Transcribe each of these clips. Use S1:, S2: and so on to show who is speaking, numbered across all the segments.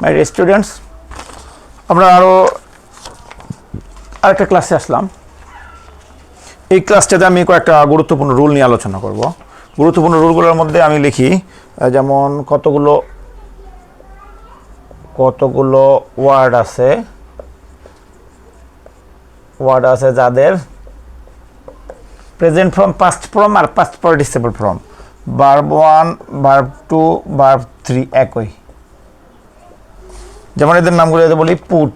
S1: My students, আমরা আরেকটা ক্লাসে আসলাম। এই ক্লাসটাতে আমি কয়েকটা গুরুত্বপূর্ণ রুল নিয়ে আলোচনা করব। গুরুত্বপূর্ণ রুলগুলোর মধ্যে আমি লিখি যেমন কতগুলো ওয়ার্ড আছে যাদের প্রেজেন্ট ফর্ম, পাস্ট ফর্ম আর past participle form, verb 1, verb 2, verb 3 একই। যেমন এদের নামগুলো যদি বলি পুট,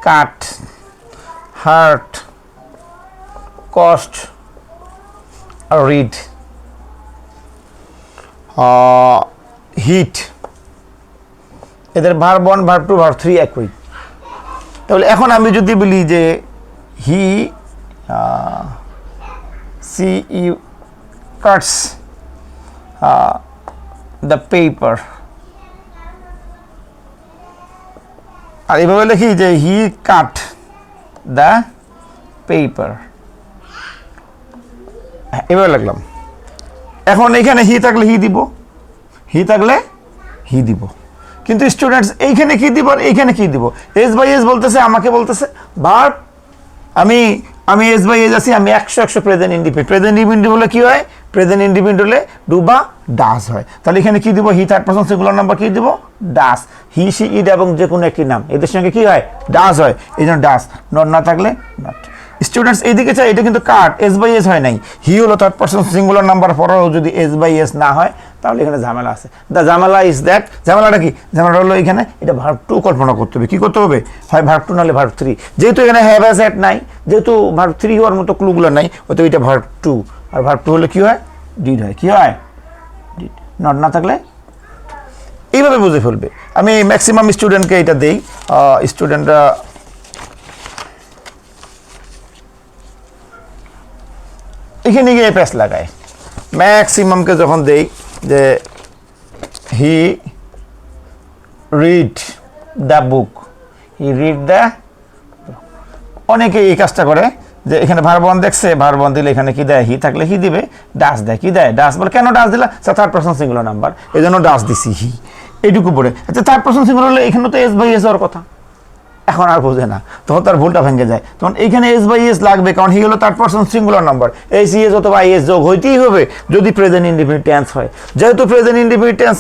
S1: কাট, হার্ট, কস্ট আর রিড, হিট, এদের ভার্ব 1, ভার্ব 2, ভার্ব 3 একই। তাহলে এখন আমি যদি বলি যে হি cuts the paper, আর এইভাবে লিখি যে হি কাট দ্য পেপার, এভাবে লিখলাম। এখন এখানে হি থাকলে হি দিব, হি থাকলে হি দিব, কিন্তু স্টুডেন্টস এইখানে কি দিব আর এইখানে কি দিব? এস বাই এস বলতেছে, আমাকে বলতেছে ভার্ব, আমি এস বাই এস আছি, আমি 100 প্রেজেন্ট ইন্ডিপেন্ডেন্ট। প্রেজেন্ট ইন্ডিপেন্ডেন্ট হলে কি হয়? প্রেজেন্ট ইন্ডিপেন্ডেন্ট হলে ডু বা ডাস হয়। তাহলে এখানে কি দিব? He third person singular number, কি দিব? ডাস। হি, সি, ইট এবং যে কোনো একটি নাম এদের সঙ্গে কি হয়? ডাস হয়, এই জন্য ডাস। নট না থাকলে নট। স্টুডেন্টস এইদিকে চাই, এটা কিন্তু কাট, এস বাই এস হয় নাই। হি হলো থার্ড পারসন সিঙ্গুলার নাম্বার, পরেও যদি এস বাই এস না হয় তাহলে এখানে ঝামেলা আছে। দ্য ঝামেলা ইজ দ্যাট, ঝামেলাটা কি? ঝামেলাটা হলো এখানে এটা ভার্ব 2 কল্পনা করতে হবে। কি করতে হবে? হয় ভার্ব 2 নাহলে ভার্ব 3। যেহেতু এখানে হ্যাভ হ্যাজ হ্যাড নাই, যেহেতু ভার্ব 3 হওয়ার মতো ক্লুগুলো নাই, অতএব এটা ভার্ব 2। আর ভার্ব 2 হলে কি হয়? ডিড হয়। কি হয়? ডিড। নট না থাকলে এইভাবে বুঝে ফেলবে। আমি ম্যাক্সিমাম স্টুডেন্টকে এটা দেই, স্টুডেন্টরা এখানে গিয়ে প্যাচ লাগায়। ম্যাক্সিমামকে যখন দেই যে he read the book, he read the, অনেকে এই কাজটা করে যে এখানে ভার্ব 1 দেখছে, ভার্ব 1 দিলে এখানে কি দেয়? হি থাকলে হি দিবে, ডাস দেয়। কি দেয়? ডাস। বলে কেন ডাস দিলা? থার্ড পারসন সিঙ্গুলার নাম্বার, এই জন্য ডাস দিছি হি, এইটুকু পড়ে। আচ্ছা থার্ড পারসন সিঙ্গুলার হলে এখানে তো এস বাই এস হওয়ার কথা, এখন আর বোঝে না, তখন তার ভুলটা ভেঙে যায়। তখন এইখানে এস বাই এস লাগবে, কারণ হি হলো third person singular number. S ES অথবা আইএস যোগ হইতেই হবে যদি প্রেজেন্ট ইনডিফিনিট টেন্স হয়। যেহেতু প্রেজেন্ট ইনডিফিনিট টেন্স,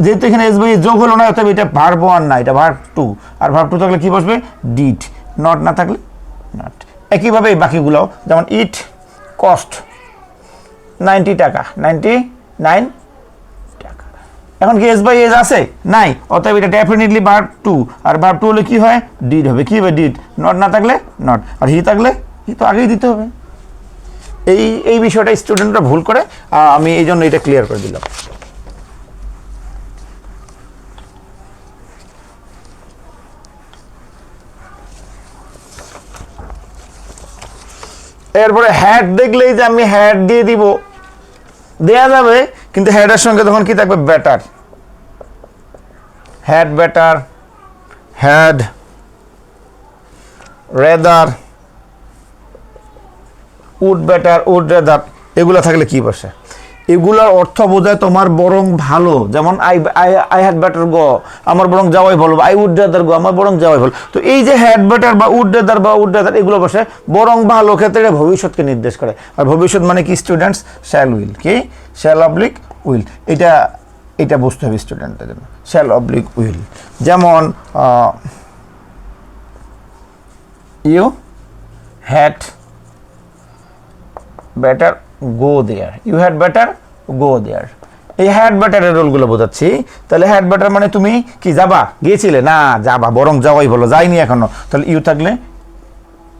S1: যেহেতু এখানে এস বাই এস যোগ হলো না, অথবা এটা ভার্ব 1 না, এটা ভার্ব 2। আর ভার্ব 2 থাকলে কি বসবে? ডিড। নট না থাকলে নট। একইভাবে এই বাকিগুলো, যেমন ইট কস্ট 90 টাকা, 99 টাকা। এখন কি এস বাই এস আছে? নাই, অতএব এটা ডেফিনেটলি ভার্ব 2। আর ভার্ব 2 হলে কি হয়? ডিড হবে। কি হবে? ডিড। নট না থাকলে নট। আর হি থাকলে হি তো আগেই দিতে হবে। এই বিষয়টা স্টুডেন্টরা ভুল করে, আমি এই জন্য এটা ক্লিয়ার করে দিলাম। এরপরে হ্যাড দেখলেই যে আমি হ্যাড দিয়ে দিব, দেয়া যাবে, কিন্তু হ্যাডের সঙ্গে তখন কি থাকবে? Better. Had better, had rather, would better, would rather, এগুলা থাকলে কি বসে? এগুলার অর্থ বোঝায় তোমার বরং ভালো। যেমন আই হ্যাড বেটার গো, আমার বরং যাওয়াই ভালো। আই উড রেদার গো, আমার বরং যাওয়াই ভালো। তো এই যে হ্যাড বেটার বা উড রেদার বা উড রেদার, এগুলো বসে বরং ভালো ক্ষেত্রে ভবিষ্যৎকে নির্দেশ করে। আর ভবিষ্যৎ মানে কি স্টুডেন্টস? Shall will. কি? Shall oblique will. এটা বুঝতে হবে স্টুডেন্টদের জন্য। Shall oblique will. যেমন you had better go there, you had better go there. এই হ্যাড বেটারের রোলগুলো বোঝাচ্ছি। তাহলে হ্যাড বেটার মানে তুমি কি যাবা? গিয়েছিলে না, যাবা, বরং যাওয়াই বলো, যাইনি এখনো। তাহলে ইউ থাকলে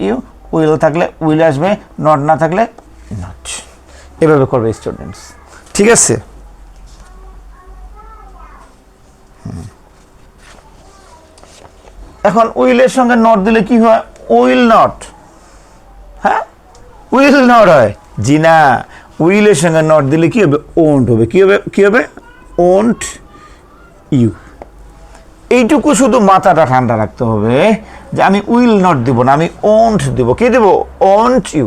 S1: ইউ, উইল থাকলে উইল আসবে, নট না থাকলে নট। এভাবে করবে স্টুডেন্টস, ঠিক আছে? এখন উইলের সঙ্গে নট দিলে কি হয়? Will not. হ্যাঁ, উইল নট হয়। জি না, উইলের সঙ্গে নট দিলে কি হবে? ওন্ট হবে। কি হবে? কি হবে? Won't you. এইটুকু শুধু মাথাটা ঠান্ডা রাখতে হবে যে আমি উইল নট দিব না, আমি ওন্ট দিব। কি দেব? Won't you.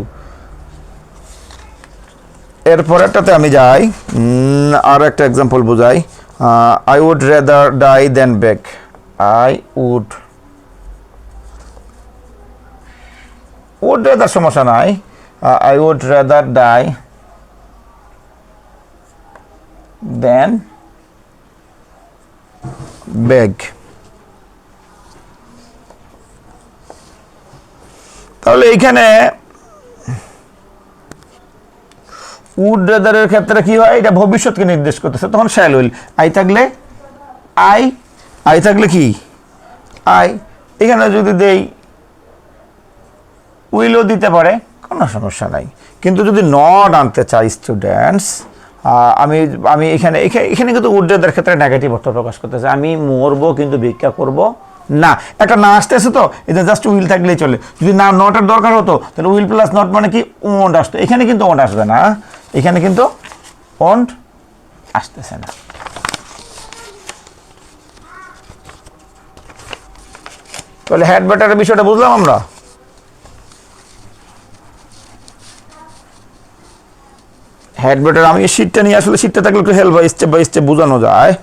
S1: এরপরেরটাতে আমি যাই, আর একটা এক্সাম্পল বোঝাই। I would rather die than beg. I would rather সমস্যা নাই। I would rather die than beg. তাহলে এইখানে উড রেদারের ক্ষেত্রে কি হয়, এটা ভবিষ্যৎকে নির্দেশ করতেছে, তখন শ্যাল উইল। আই থাকলে কি আই, এখানে যদি দেই উইলও দিতে পারে, কোনো সমস্যা নাই। কিন্তু যদি নট আনতে চাই স্টুডেন্টস, আমি এখানে কিন্তু উড রেদারের ক্ষেত্রে নেগেটিভ অর্থ প্রকাশ করতেছে, আমি মরবো কিন্তু ভিক্ষা করব না। একটা না আসতেছে তো, এটা জাস্ট উইল থাকলেই চলে। যদি না নটের দরকার হতো তাহলে উইল প্লাস নট মানে কি ওন্ট আসতো, এখানে কিন্তু ওন্ট আসবে না, এখানে কিন্তু ওন্ট আসতেছে না। তাহলে হ্যাড বেটারের বিষয়টা বুঝলাম আমরা। হ্যাড বেটার, আমি এই শীটটা নিয়ে আসলে শীটটা থাকলে একটু হেল্প হয়, স্টেপ বাই স্টেপ বোঝানো যায়।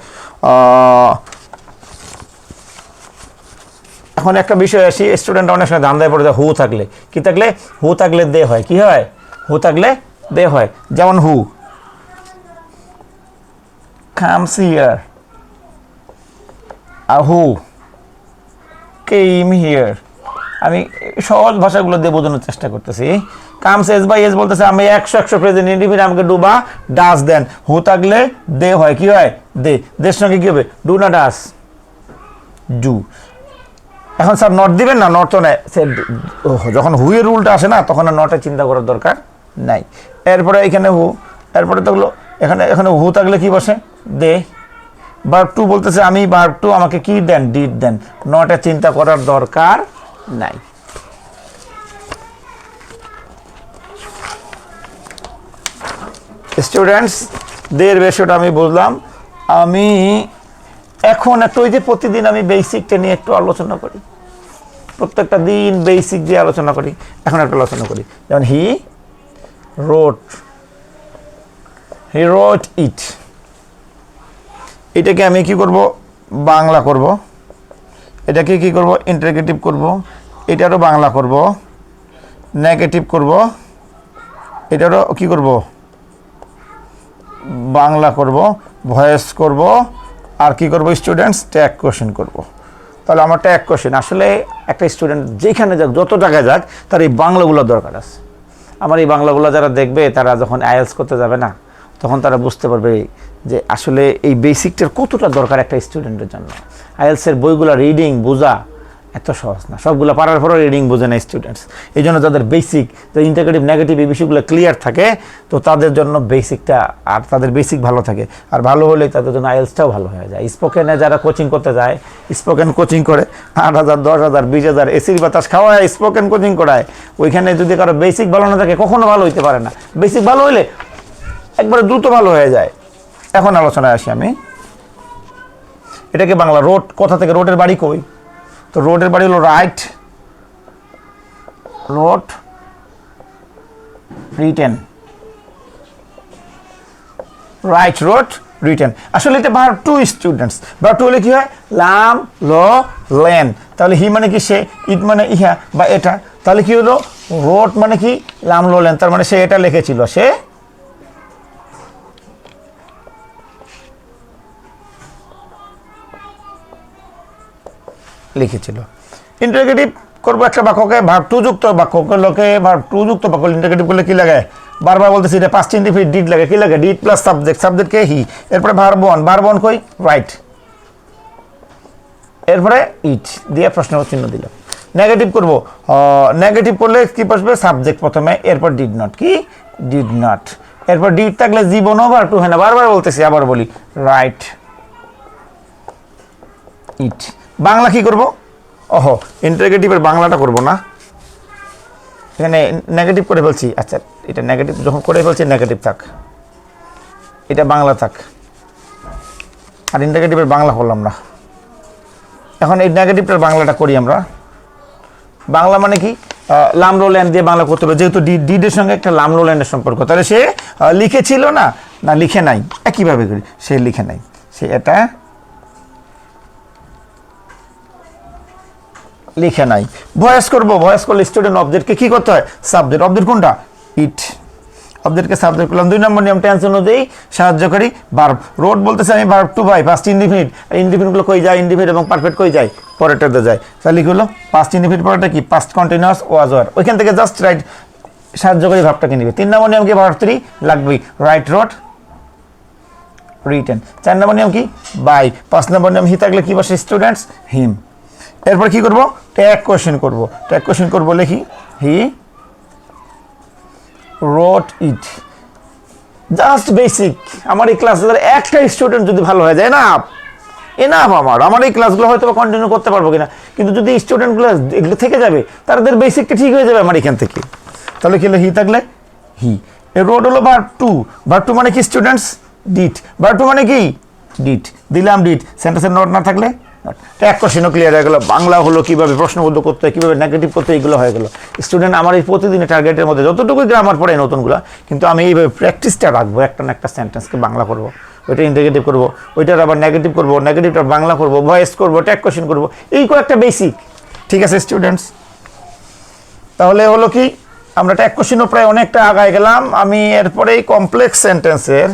S1: এখন একটা বিষয় আসি, স্টুডেন্ট অনেক সময় ধান্দায় পড়ে যায় হু থাকলে কি থাকলে, হু থাকলে দে হয়, কি হয়, হু থাকলে দে হয়। যেমন হু comes here, who came here। আমি সহজ ভাষাগুলো দিয়ে বোঝানোর চেষ্টা করতেছি। কামস এস বাই এস বলতেছে আমি 100 প্রেজেন্ট ইন্ডিফিনিট, আমাকে ডুবা ডাস দেন, হু থাকলে দে হয়, কি হয় দে, দের সঙ্গে কি হবে ডু না ডাস, ডু। এখন স্যার নট দিবেন না, নট তো নেই, যখন হুয়ের রুলটা আসে না তখন আর নটে চিন্তা করার দরকার নাই। এরপরে এখানে হু, এরপরে থাকলো এখানে হু থাকলে কি বসে দে। ভার্ব টু বলতেছে আমি, ভার্ব টু আমাকে কি দেন, ডিড দেন, নটে চিন্তা করার দরকার নাই। স্টুডেন্টস দের বিষয়টা আমি বুঝলাম। আমি এখন একটু ওই যে প্রতিদিন আমি বেসিকটা নিয়ে একটু আলোচনা করি, প্রত্যেকটা দিন বেসিক দিয়ে আলোচনা করি, এখন একটা আলোচনা করি। যেমন হি রোট ইট, এটাকে আমি কি করব, বাংলা করব, এটাকে কি করব, ইন্টারগেটিভ করব, এটারও বাংলা করব, নেগেটিভ করব, এটারও কি করব, বাংলা করব, ভয়েস করব, আর কি করব স্টুডেন্টস, ট্যাগ কোশ্চেন করব। তাহলে আমার ট্যাগ কোশ্চেন, আসলে একটা স্টুডেন্ট যেখানে যাক, যত জায়গায় যাক, তার এই বাংলাগুলো দরকার আছে। আমার এই বাংলাগুলো যারা দেখবে, তারা যখন আইএলটিএস করতে যাবে না, তখন তারা বুঝতে পারবে যে আসলে এই বেসিকটার কতটা দরকার একটা স্টুডেন্টের জন্য। আইএলটিএসের বইগুলো রিডিং বোঝা এত সহজ না, সবগুলো পারার পরও রিডিং বোঝে না স্টুডেন্টস। এই জন্য যাদের বেসিক, ইন্টারগ্রেটিভ নেগেটিভ এই বিষয়গুলো ক্লিয়ার থাকে, তো তাদের জন্য বেসিকটা, আর তাদের বেসিক ভালো থাকে, আর ভালো হলেই তাদের জন্য আইএলটিএসটাও ভালো হয়ে যায়। স্পোকেনে যারা কোচিং করতে যায়, স্পোকেন কোচিং করে 8,000 10,000 20,000 এসির বাতাস খাওয়ায় স্পোকেন কোচিং করায়, ওইখানে যদি কারো বেসিক ভালো না থাকে কখনো ভালো হইতে পারে না। বেসিক ভালো হইলে একবারে দ্রুত ভালো হয়ে যায়। এখন আলোচনায় আসি আমি, এটাকে বাংলা রোড, কথা থেকে রোডের বাড়ি কই, তো রোডের বাড়ি হলো write, rode written, write rode written. আসলে এটা verb two students, verb two হলে কি হয়, লাম লো লেন। তাহলে হি মানে কি সে, ইট মানে ইহা বা এটা, তাহলে কি হলো রোড মানে কি লাম লো লেন, তার মানে সে এটা লিখেছিল, সে লিখেছিল। ইন্টারগেটিভ করবো একটা বাক্যকে, ভার্ব টু যুক্ত বাক্যগুলোকে, ভার্ব টু যুক্ত বাক্য ইন্টারগেটিভ করলে কি লাগে, বারবার বলতেছি এটা পাস্ট ইনডিফিনিট ডিড লাগে, কি লাগে ডিড প্লাস সাবজেক্ট, সাবজেক্টকে হি, এরপরে ভার্ব ওয়ান কই রাইট, এরপরে ইট দিয়ে প্রশ্ন চিহ্ন দিলাম। নেগেটিভ করব, নেগেটিভ করলে কি বসবে, সাবজেক্ট প্রথমে, এরপর ডিড নট, কি ডিড নট, এরপর ডিড থাকলে জীবনও ভার্ব টু হয় না, বারবার বলতেছি, আবার বলি রাইট ইট। বাংলা কি করব, ওহো ইন্টারগেটিভের বাংলাটা করব না, এখানে নেগেটিভ করে ফেলছি। আচ্ছা এটা নেগেটিভ যখন করে ফেলছি, নেগেটিভ থাক, এটা বাংলা থাক, আর ইন্টারগেটিভের বাংলা করলাম না। এখন এই নেগেটিভটার বাংলাটা করি আমরা। বাংলা মানে কি, লামলো ল্যান্ড দিয়ে বাংলা করতে হবে, যেহেতু ডিডের সঙ্গে একটা লামলো ল্যান্ডের সম্পর্ক, তাহলে সে লিখেছিল না, না লিখে নাই, একইভাবে করি, সে লিখে নাই, সে এটা লিখে নাই। ভয়েস করব, ভয়েস করলে স্টুডেন্ট অবজেক্টকে কি করতে হয়? সাবজেক্ট। অবজেক্ট কোনটা? ইট। অবজেক্টকে সাবজেক্ট করলাম। 2 নম্বর নিয়ম টেন্স অনুযায়ী সাহায্যকারী ভার্ব। রোড বলতেছে আমি ভার্ব টু ভাই, পাস্ট ইনডিফিনিট। ইনডিফিনিটগুলো কই যায়? ইনডিফিনিট এবং পারফেক্ট কই যায়? পরেরটাতে যায়। তাহলে কি হলো? পাস্ট ইনডিফিনিট পরেরটা কি? Past continuous was were. ওইখান থেকে জাস্ট রাইট সাহায্যকারী ভার্বটাকে নিবে। 3 নম্বর নিয়ম কি? ভার্ব 3 লাগবেই। Right, rode, written. 4 নম্বর নিয়ম কি? বাই। 5 নম্বর নিয়ম হি থাকলে কি বসে? স্টুডেন্টস, হিম। এরপর কি করব? ট্যাগ কোশ্চেন করব। ট্যাগ কোশ্চেন করব, লিখি হি রোট ইট। Just basic. আমার এই ক্লাসে একটা স্টুডেন্ট যদি ভালো হয়ে যায়, এনাফ আমার এই ক্লাসগুলো হয়তো কন্টিনিউ করতে পারবো কিনা, কিন্তু যদি স্টুডেন্টগুলো এগুলো থেকে যাবে, তাদের বেসিকটা ঠিক হয়ে যাবে আমার এখান থেকে। তাহলে কি হলো? হি থাকলে হি। এ রোড হলো ভার্ব টু। ভার্ব টু মানে কি? স্টুডেন্টস, ডিট। ভার্ব টু মানে কি? ডিট। দিলাম ডিট। সেন্টেন্সের নট না থাকলে ট্যাগ কোশ্চেনও ক্লিয়ার হয়ে গেল। বাংলা হলো কিভাবে প্রশ্নবোধক করতে হয়, কীভাবে নেগেটিভ করতে হয়, এগুলো হয়ে গেল। স্টুডেন্ট আমার এই প্রতিদিনের টার্গেটের মধ্যে যতটুকু গ্রামার পড়ে নতুনগুলো, কিন্তু আমি এইভাবে প্র্যাকটিসটা রাখবো। একটা না একটা সেন্টেন্সকে বাংলা করবো, ওইটা ইন্টিগ্রেটিভ করবো, ওইটার আবার নেগেটিভ করবো, নেগেটিভটা বাংলা করবো, ভয়েস করবো, ট্যাগ কোশ্চেন করবো। এই কয়েকটা বেসিক। ঠিক আছে স্টুডেন্টস? তাহলে হলো কি, আমরা ট্যাগ কোশ্চেনও প্রায় অনেকটা আগায় গেলাম। আমি এরপরেই কমপ্লেক্স সেন্টেন্সের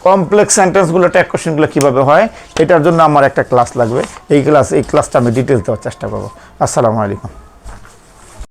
S1: কমপ্লেক্স সেন্টেন্সগুলো ট্যাগ কোশ্চেনগুলো কীভাবে হয়, এটার জন্য আমার একটা ক্লাস লাগবে। এই ক্লাসটা আমি ডিটেলস দেওয়ার চেষ্টা করবো। আসসালামু আলাইকুম।